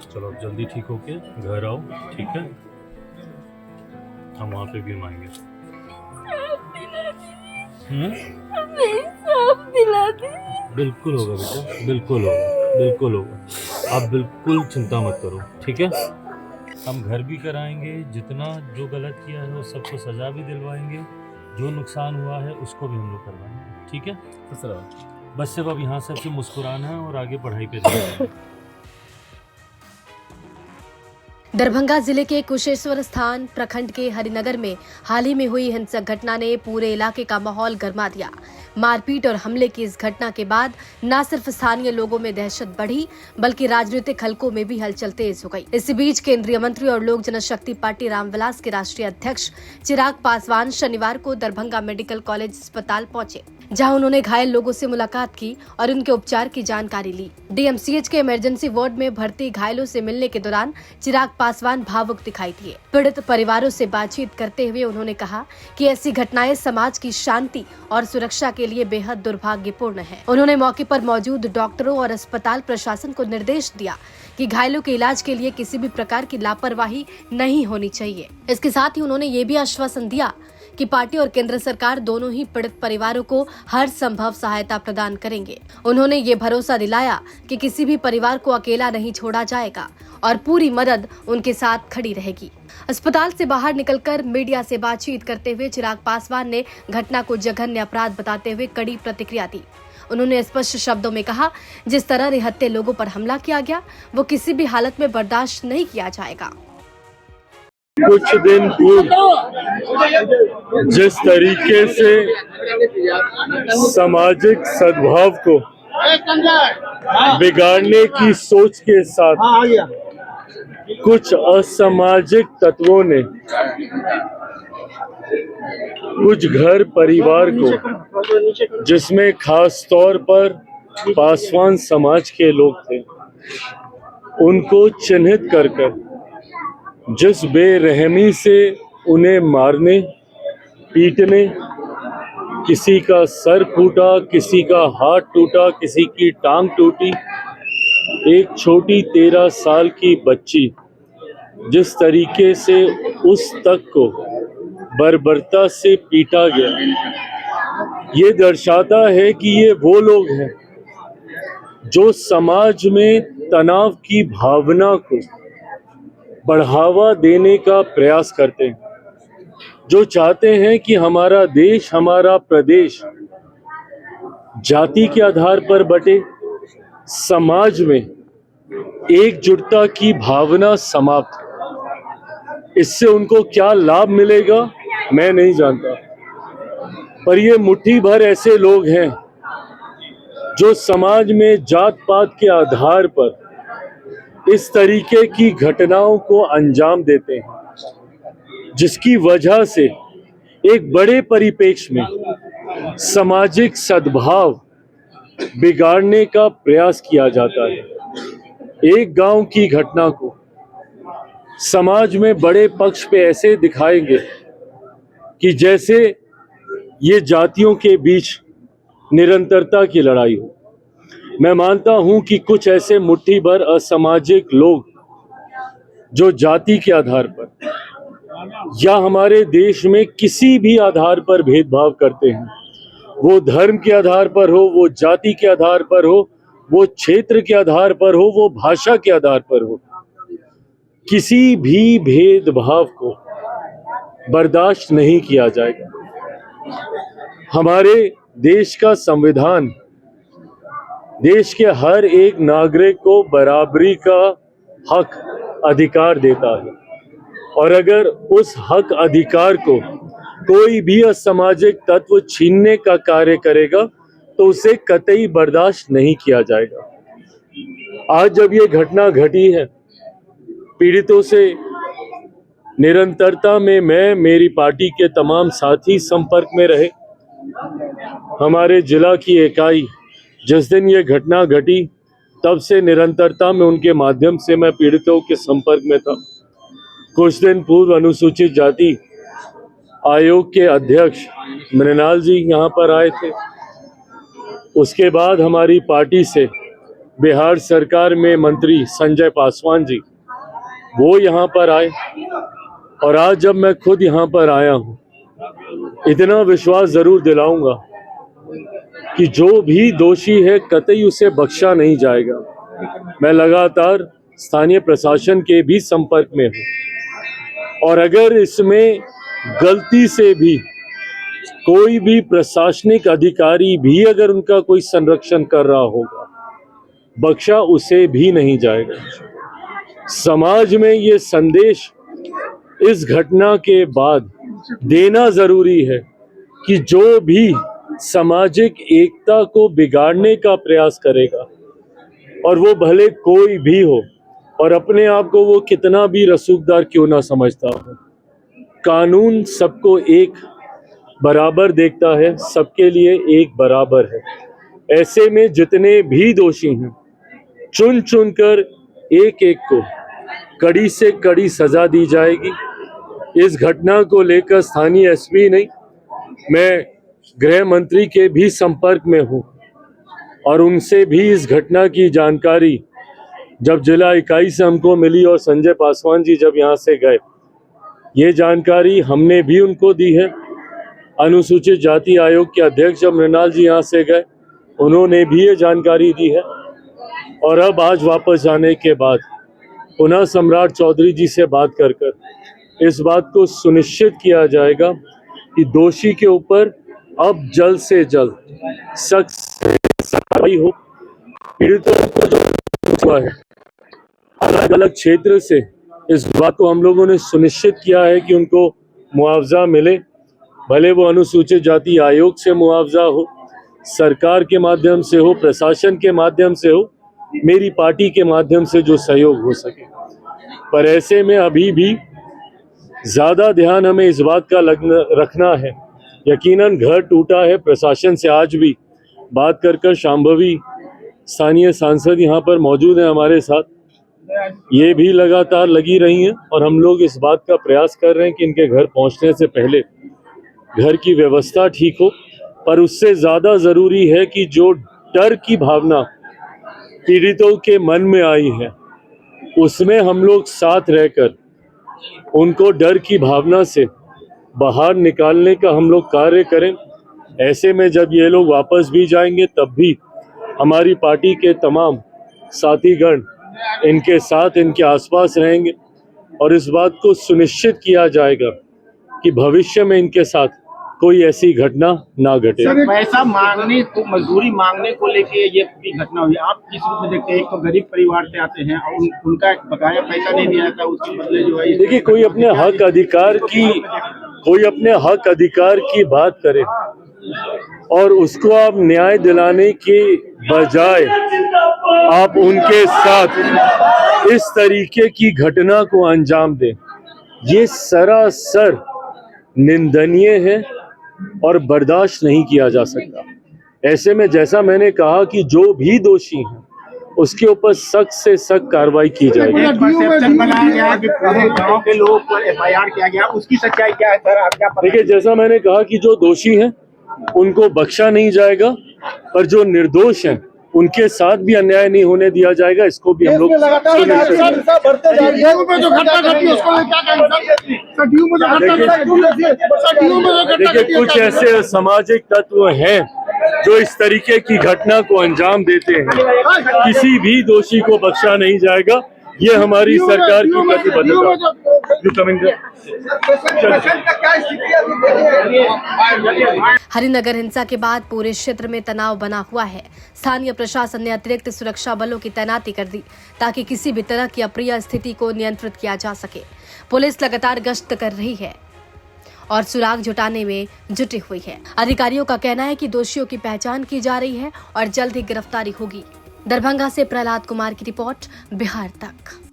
चलो अब जल्दी ठीक होके घर आओ, ठीक है? हम वहाँ पे भी आएंगे। बिल्कुल होगा बेटा, बिल्कुल होगा, बिल्कुल होगा। आप बिल्कुल चिंता मत करो, ठीक है? हम घर भी कराएंगे, जितना जो गलत किया है उस सबको सज़ा भी दिलवाएंगे, जो नुकसान हुआ है उसको भी हम लोग करवाएंगे, ठीक है? बस सिर्फ अब यहाँ से मुस्कुराना है और आगे पढ़ाई पे ध्यान देना है। दरभंगा जिले के कुशेश्वर स्थान प्रखंड के हरिनगर में हाल ही में हुई हिंसक घटना ने पूरे इलाके का माहौल गर्मा दिया। मारपीट और हमले की इस घटना के बाद न सिर्फ स्थानीय लोगों में दहशत बढ़ी, बल्कि राजनीतिक हलकों में भी हलचल तेज हो गई। इसी बीच केंद्रीय मंत्री और लोक जनशक्ति पार्टी रामविलास के राष्ट्रीय अध्यक्ष चिराग पासवान शनिवार को दरभंगा मेडिकल कॉलेज अस्पताल पहुंचे, जहां उन्होंने घायल लोगों से मुलाकात की और उनके उपचार की जानकारी ली। डीएमसीएच के इमरजेंसी वार्ड में भर्ती घायलों से मिलने के दौरान चिराग पासवान भावुक दिखाई दिए। पीड़ित परिवारों से बातचीत करते हुए उन्होंने कहा कि ऐसी घटनाएं समाज की शांति और सुरक्षा के लिए बेहद दुर्भाग्यपूर्ण है। उन्होंने मौके पर मौजूद डॉक्टरों और अस्पताल प्रशासन को निर्देश दिया कि घायलों के इलाज के लिए किसी भी प्रकार की लापरवाही नहीं होनी चाहिए। इसके साथ ही उन्होंने ये भी आश्वासन दिया कि पार्टी और केंद्र सरकार दोनों ही पीड़ित परिवारों को हर संभव सहायता प्रदान करेंगे। उन्होंने ये भरोसा दिलाया कि किसी भी परिवार को अकेला नहीं छोड़ा जाएगा और पूरी मदद उनके साथ खड़ी रहेगी। अस्पताल से बाहर निकलकर मीडिया से बातचीत करते हुए चिराग पासवान ने घटना को जघन्य अपराध बताते हुए कड़ी प्रतिक्रिया दी। उन्होंने स्पष्ट शब्दों में कहा, जिस तरह निहत्थे लोगों पर हमला किया गया वो किसी भी हालत में बर्दाश्त नहीं किया जाएगा। कुछ दिन पूर्व जिस तरीके से सामाजिक सद्भाव को बिगाड़ने की सोच के साथ कुछ असामाजिक तत्वों ने कुछ घर परिवार को, जिसमें खास तौर पर पासवान समाज के लोग थे, उनको चिन्हित कर जिस बेरहमी से उन्हें मारने, पीटने, किसी का सर फूटा, किसी का हाथ टूटा, किसी की टांग टूटी, एक छोटी 13 साल की बच्ची जिस तरीके से उस तक को बर्बरता से पीटा गया, ये दर्शाता है कि ये वो लोग हैं जो समाज में तनाव की भावना को बढ़ावा देने का प्रयास करते हैं, जो चाहते हैं कि हमारा देश, हमारा प्रदेश जाति के आधार पर बटे, समाज में एकजुटता की भावना समाप्त। इससे उनको क्या लाभ मिलेगा मैं नहीं जानता, पर ये मुट्ठी भर ऐसे लोग हैं जो समाज में जात पात के आधार पर इस तरीके की घटनाओं को अंजाम देते हैं, जिसकी वजह से एक बड़े परिप्रेक्ष्य में सामाजिक सद्भाव बिगाड़ने का प्रयास किया जाता है। एक गांव की घटना को समाज में बड़े पक्ष पे ऐसे दिखाएंगे कि जैसे ये जातियों के बीच निरंतरता की लड़ाई हो। मैं मानता हूं कि कुछ ऐसे मुट्ठी भर असामाजिक लोग जो जाति के आधार पर या हमारे देश में किसी भी आधार पर भेदभाव करते हैं, वो धर्म के आधार पर हो, वो जाति के आधार पर हो, वो क्षेत्र के आधार पर हो, वो भाषा के आधार पर हो, किसी भी भेदभाव को बर्दाश्त नहीं किया जाएगा। हमारे देश का संविधान देश के हर एक नागरिक को बराबरी का हक अधिकार देता है, और अगर उस हक अधिकार को कोई भी असामाजिक तत्व छीनने का कार्य करेगा तो उसे कतई बर्दाश्त नहीं किया जाएगा। आज जब ये घटना घटी है, पीड़ितों से निरंतरता में मैं, मेरी पार्टी के तमाम साथी संपर्क में रहे, हमारे जिला की इकाई जिस दिन ये घटना घटी तब से निरंतरता में उनके माध्यम से मैं पीड़ितों के संपर्क में था। कुछ दिन पूर्व अनुसूचित जाति आयोग के अध्यक्ष मृणाल जी यहाँ पर आए थे। उसके बाद हमारी पार्टी से बिहार सरकार में मंत्री संजय पासवान जी वो यहाँ पर आए, और आज जब मैं खुद यहाँ पर आया हूँ, इतना विश्वास जरूर दिलाऊंगा कि जो भी दोषी है कतई उसे बख्शा नहीं जाएगा। मैं लगातार स्थानीय प्रशासन के भी संपर्क में हूँ, और अगर इसमें गलती से भी कोई भी प्रशासनिक अधिकारी भी अगर उनका कोई संरक्षण कर रहा होगा, बख्शा उसे भी नहीं जाएगा। समाज में ये संदेश इस घटना के बाद देना जरूरी है कि जो भी सामाजिक एकता को बिगाड़ने का प्रयास करेगा, और वो भले कोई भी हो और अपने आप को वो कितना भी रसूखदार क्यों ना समझता हो, कानून सबको एक बराबर देखता है, सबके लिए एक बराबर है। ऐसे में जितने भी दोषी हैं चुन चुन कर एक एक को कड़ी से कड़ी सजा दी जाएगी। इस घटना को लेकर स्थानीय एसपी नहीं, मैं गृह मंत्री के भी संपर्क में हूं, और उनसे भी इस घटना की जानकारी जब जिला इकाई से हमको मिली और संजय पासवान जी जब यहां से गए, ये जानकारी हमने भी उनको दी है। अनुसूचित जाति आयोग के अध्यक्ष जब मृणाल जी यहाँ से गए, उन्होंने भी ये जानकारी दी है, और अब आज वापस जाने के बाद पुनः सम्राट चौधरी जी से बात कर इस बात को सुनिश्चित किया जाएगा कि दोषी के ऊपर अब जल्द से जल्द सख्त कार्रवाई हो। पीड़ितों को जो हुआ है अलग अलग क्षेत्र से, इस बात को हम लोगों ने सुनिश्चित किया है कि उनको मुआवजा मिले, भले वो अनुसूचित जाति आयोग से मुआवजा हो, सरकार के माध्यम से हो, प्रशासन के माध्यम से हो, मेरी पार्टी के माध्यम से जो सहयोग हो सके। पर ऐसे में अभी भी ज्यादा ध्यान हमें इस बात का रखना है, यकीनन घर टूटा है, प्रशासन से आज भी बात कर शांभवी स्थानीय सांसद यहाँ पर मौजूद हैं हमारे साथ, ये भी लगातार लगी रही हैं, और हम लोग इस बात का प्रयास कर रहे हैं कि इनके घर पहुँचने से पहले घर की व्यवस्था ठीक हो। पर उससे ज़्यादा ज़रूरी है कि जो डर की भावना पीड़ितों के मन में आई है, उसमें हम लोग साथ रहकर उनको डर की भावना से बाहर निकालने का हम लोग कार्य करें। ऐसे में जब ये लोग वापस भी जाएंगे तब भी हमारी पार्टी के तमाम साथीगण इनके साथ, इनके आसपास रहेंगे, और इस बात को सुनिश्चित किया जाएगा कि भविष्य में इनके साथ कोई ऐसी घटना ना घटे। पैसा मांगने को, मजदूरी मांगने को लेके ये पूरी घटना हुई, आप किस रूप में देखते हैं? एक तो गरीब परिवार से आते हैं और उनका बकाया पैसा नहीं दिया जाता, उसके बदले जो है, देखिए कोई अपने हक अधिकार की बात करे और उसको आप न्याय दिलाने के बजाय आप उनके साथ इस तरीके की घटना को अंजाम दें, ये सरासर निंदनीय है और बर्दाश्त नहीं किया जा सकता। ऐसे में जैसा मैंने कहा कि जो भी दोषी हैं उसके ऊपर सख्त से सख्त कार्रवाई की जाएगी। परसेप्शन बनाया गया कि गांव के लोगों पर एफआईआर किया गया, उसकी सच्चाई क्या है सर? आप क्या देखिए, जैसा मैंने कहा कि जो दोषी हैं उनको बख्शा नहीं जाएगा, पर जो निर्दोष हैं उनके साथ भी अन्याय नहीं होने दिया जाएगा। इसको भी हम लोग देखिए, कुछ ऐसे सामाजिक तत्व हैं जो इस तरीके की घटना को अंजाम देते हैं, किसी भी दोषी को बख्शा नहीं जाएगा। ये हमारी सरकार की प्रतिबद्धता। हरिनगर हिंसा के बाद पूरे क्षेत्र में तनाव बना हुआ है। स्थानीय प्रशासन ने अतिरिक्त सुरक्षा बलों की तैनाती कर दी ताकि किसी भी तरह की अप्रिय स्थिति को नियंत्रित किया जा सके। पुलिस लगातार गश्त कर रही है और सुराग जुटाने में जुटी हुई है। अधिकारियों का कहना है कि दोषियों की पहचान की जा रही है और जल्द ही गिरफ्तारी होगी। दरभंगा से प्रहलाद कुमार की रिपोर्ट, बिहार तक।